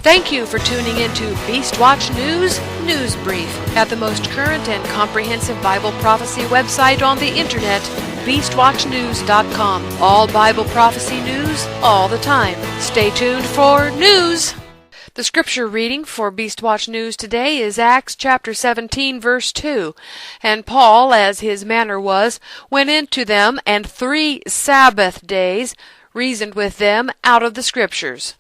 Thank you for tuning into Beast Watch News News Brief at the most current and comprehensive Bible prophecy website on the internet, beastwatchnews.com. All Bible prophecy news, all the time. Stay tuned for news. The scripture reading for Beast Watch News today is Acts chapter 17, verse 2. And Paul, as his manner was, went into them, and 3 Sabbath days reasoned with them out of the scriptures.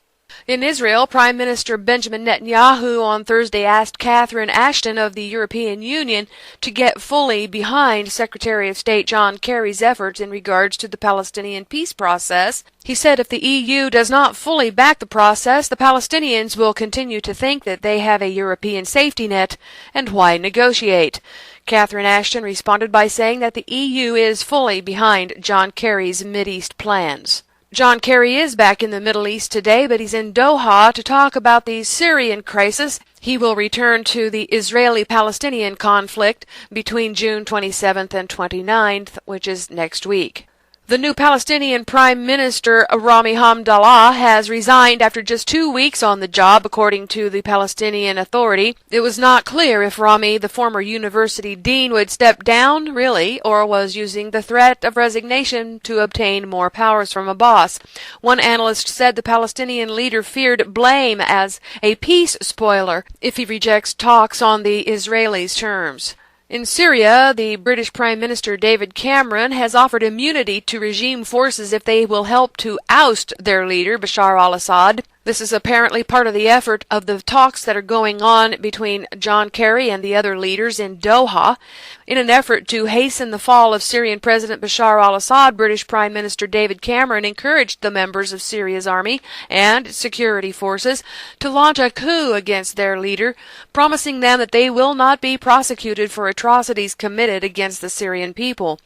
In Israel, Prime Minister Benjamin Netanyahu on Thursday asked Catherine Ashton of the European Union to get fully behind Secretary of State John Kerry's efforts in regards to the Palestinian peace process. He said if the EU does not fully back the process, the Palestinians will continue to think that they have a European safety net, and why negotiate? Catherine Ashton responded by saying that the EU is fully behind John Kerry's Mideast plans. John Kerry is back in the Middle East today, but he's in Doha to talk about the Syrian crisis. He will return to the Israeli-Palestinian conflict between June 27th and 29th, which is next week. The new Palestinian Prime Minister, Rami Hamdallah, has resigned after just 2 weeks on the job, according to the Palestinian Authority. It was not clear if Rami, the former university dean, would step down, really, or was using the threat of resignation to obtain more powers from a boss. One analyst said the Palestinian leader feared blame as a peace spoiler if he rejects talks on the Israelis' terms. In Syria, the British Prime Minister David Cameron has offered immunity to regime forces if they will help to oust their leader, Bashar al-Assad. This is apparently part of the effort of the talks that are going on between John Kerry and the other leaders in Doha. In an effort to hasten the fall of Syrian President Bashar al-Assad, British Prime Minister David Cameron encouraged the members of Syria's army and security forces to launch a coup against their leader, promising them that they will not be prosecuted for atrocities committed against the Syrian people.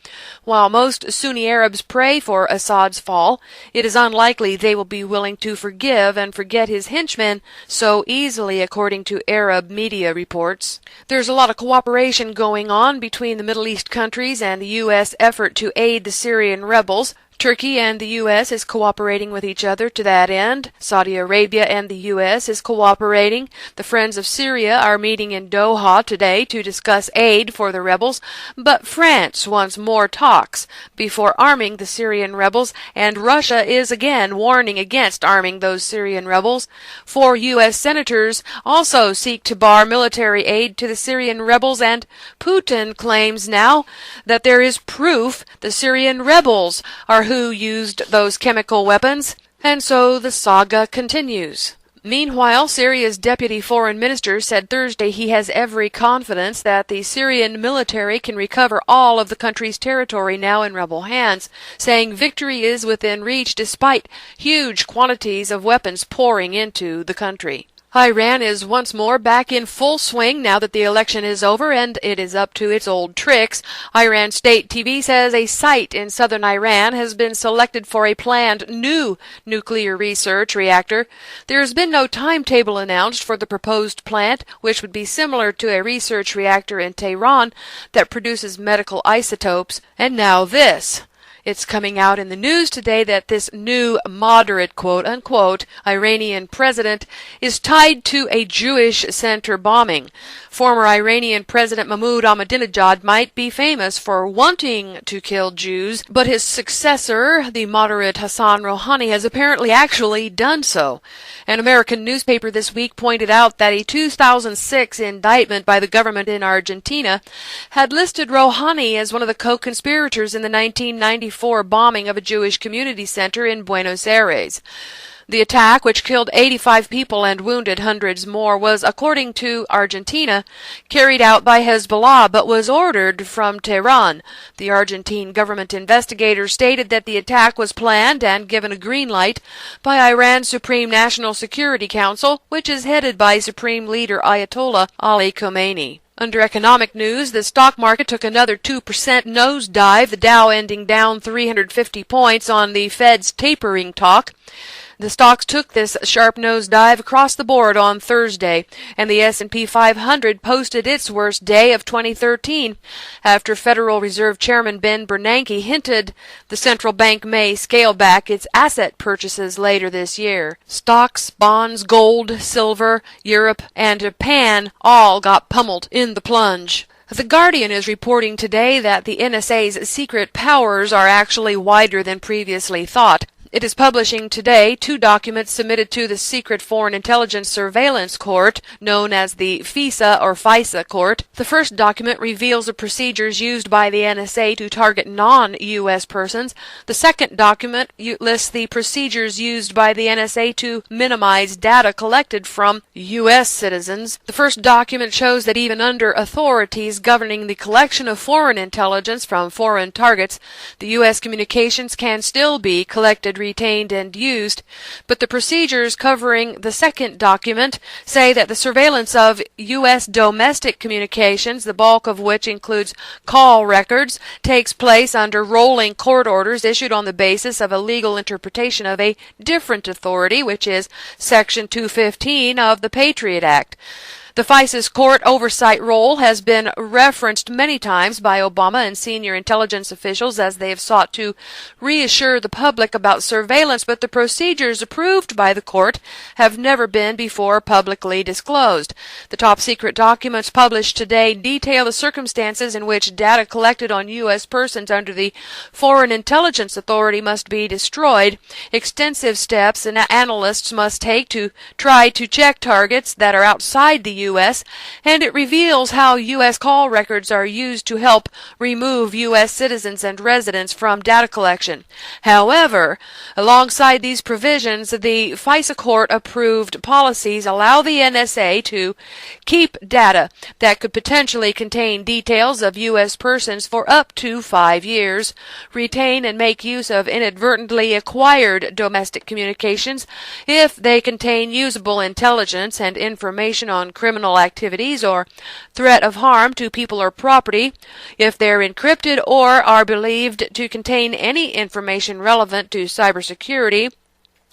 While most Sunni Arabs pray for Assad's fall, it is unlikely they will be willing to forgive and forget his henchmen so easily, according to Arab media reports. There's a lot of cooperation going on between the Middle East countries and the U.S. effort to aid the Syrian rebels. Turkey and the U.S. is cooperating with each other to that end. Saudi Arabia and the U.S. is cooperating. The Friends of Syria are meeting in Doha today to discuss aid for the rebels, but France wants more talks before arming the Syrian rebels, and Russia is again warning against arming those Syrian rebels. 4 U.S. senators also seek to bar military aid to the Syrian rebels, and Putin claims now that there is proof the Syrian rebels are who used those chemical weapons, and so the saga continues. Meanwhile, Syria's deputy foreign minister said Thursday he has every confidence that the Syrian military can recover all of the country's territory now in rebel hands, saying victory is within reach despite huge quantities of weapons pouring into the country. Iran is once more back in full swing now that the election is over, and it is up to its old tricks. Iran State TV says a site in southern Iran has been selected for a planned new nuclear research reactor. There has been no timetable announced for the proposed plant, which would be similar to a research reactor in Tehran that produces medical isotopes. And now this. It's coming out in the news today that this new moderate, quote-unquote, Iranian president is tied to a Jewish center bombing. Former Iranian President Mahmoud Ahmadinejad might be famous for wanting to kill Jews, but his successor, the moderate Hassan Rouhani, has apparently actually done so. An American newspaper this week pointed out that a 2006 indictment by the government in Argentina had listed Rouhani as one of the co-conspirators in the 1994 bombing of a Jewish community center in Buenos Aires. The attack, which killed 85 people and wounded hundreds more, was, according to Argentina, carried out by Hezbollah, but was ordered from Tehran. The Argentine government investigators stated that the attack was planned and given a green light by Iran's Supreme National Security Council, which is headed by Supreme Leader Ayatollah Ali Khamenei. Under economic news, the stock market took another 2% nosedive, the Dow ending down 350 points on the Fed's tapering talk. The stocks took this sharp nosedive across the board on Thursday, and the S&P 500 posted its worst day of 2013 after Federal Reserve Chairman Ben Bernanke hinted the central bank may scale back its asset purchases later this year. Stocks, bonds, gold, silver, Europe, and Japan all got pummeled in the plunge. The Guardian is reporting today that the NSA's secret powers are actually wider than previously thought. It is publishing today 2 documents submitted to the Secret Foreign Intelligence Surveillance Court, known as the FISA or FISA Court. The first document reveals the procedures used by the NSA to target non-U.S. persons. The second document lists the procedures used by the NSA to minimize data collected from U.S. citizens. The first document shows that even under authorities governing the collection of foreign intelligence from foreign targets, the U.S. communications can still be collected, retained, and used, but the procedures covering the second document say that the surveillance of U.S. domestic communications, the bulk of which includes call records, takes place under rolling court orders issued on the basis of a legal interpretation of a different authority, which is Section 215 of the Patriot Act. The FISA's court oversight role has been referenced many times by Obama and senior intelligence officials as they have sought to reassure the public about surveillance, but the procedures approved by the court have never been before publicly disclosed. The top-secret documents published today detail the circumstances in which data collected on U.S. persons under the Foreign Intelligence Authority must be destroyed, extensive steps analysts must take to try to check targets that are outside the U.S., and it reveals how U.S. call records are used to help remove U.S. citizens and residents from data collection. However, alongside these provisions, the FISA court-approved policies allow the NSA to keep data that could potentially contain details of U.S. persons for up to 5 years, retain and make use of inadvertently acquired domestic communications if they contain usable intelligence and information on criminal activities or threat of harm to people or property, if they're encrypted or are believed to contain any information relevant to cybersecurity.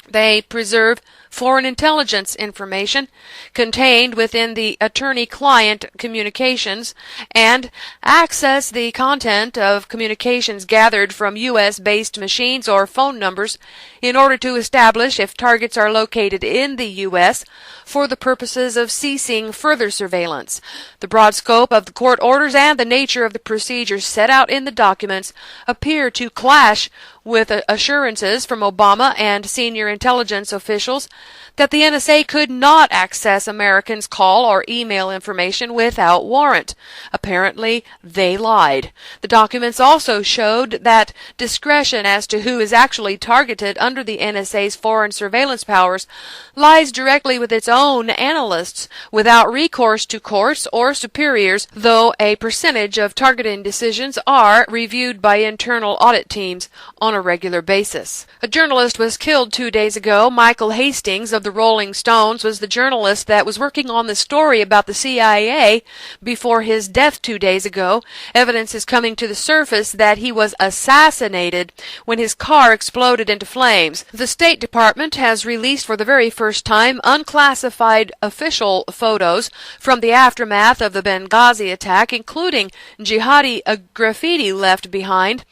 They preserve foreign intelligence information contained within the attorney-client communications and access the content of communications gathered from U.S.-based machines or phone numbers in order to establish if targets are located in the U.S. for the purposes of ceasing further surveillance. The broad scope of the court orders and the nature of the procedures set out in the documents appear to clash with assurances from Obama and senior intelligence officials that the NSA could not access Americans' call or email information without warrant. Apparently, they lied. The documents also showed that discretion as to who is actually targeted under the NSA's foreign surveillance powers lies directly with its own analysts without recourse to courts or superiors, though a percentage of targeting decisions are reviewed by internal audit teams on a regular basis. A journalist was killed 2 days ago. Michael Hastings of the Rolling Stones was the journalist that was working on the story about the CIA before his death 2 days ago. Evidence is coming to the surface that he was assassinated when his car exploded into flames. The State Department has released for the very first time unclassified official photos from the aftermath of the Benghazi attack, including jihadi graffiti left behind.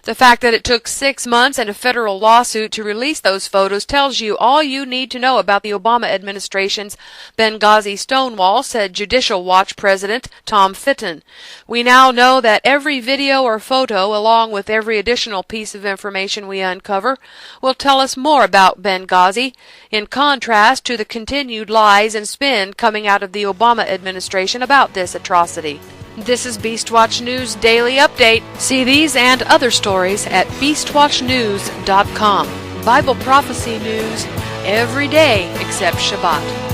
The fact that it took 6 months and a federal lawsuit to release those photos tells you all you need to know about the Obama administration's Benghazi stonewall, said Judicial Watch President Tom Fitton. We now know that every video or photo, along with every additional piece of information we uncover, will tell us more about Benghazi, in contrast to the continued lies and spin coming out of the Obama administration about this atrocity. This is Beastwatch News Daily Update. See these and other stories at beastwatchnews.com. Bible prophecy news every day except Shabbat.